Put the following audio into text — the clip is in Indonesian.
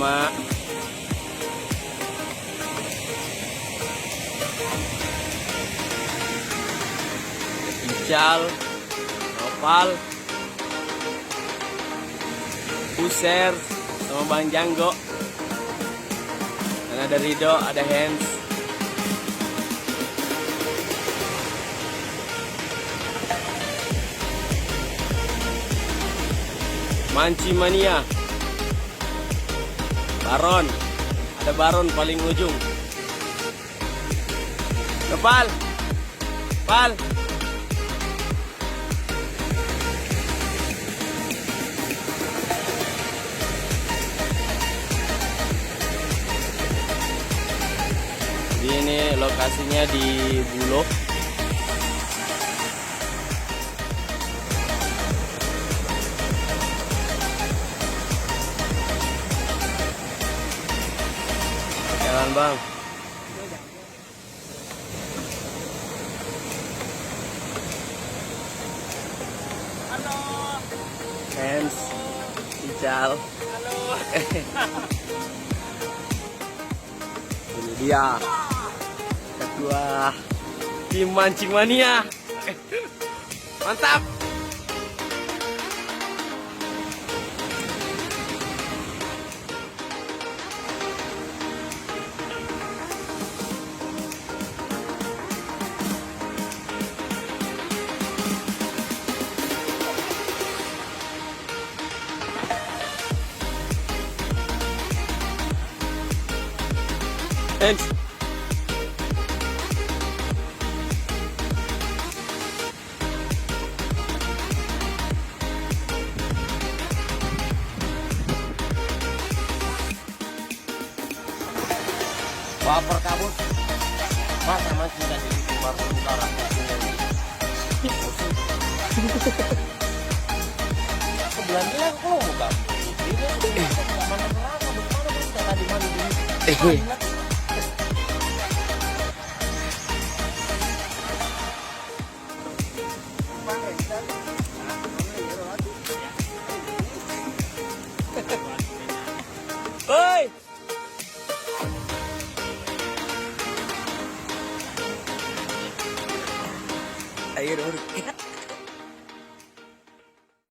Rama. Ical, Nopal, User, sama Bang Janggo. Dan ada Rido, ada Hans. Manci Mania. Baron. Ada Baron paling ujung. Kepal. Pal. Ini lokasinya di Bulog. Jalan Bang. Halo. Hans, Ical. Halo. Ini dia ketua tim Mancing Mania. Mantap. Hans. Baper kabut. Masa masih tadi di Baper Utara. Sebelahnya aku mau buka. Ini mana tadi mandi.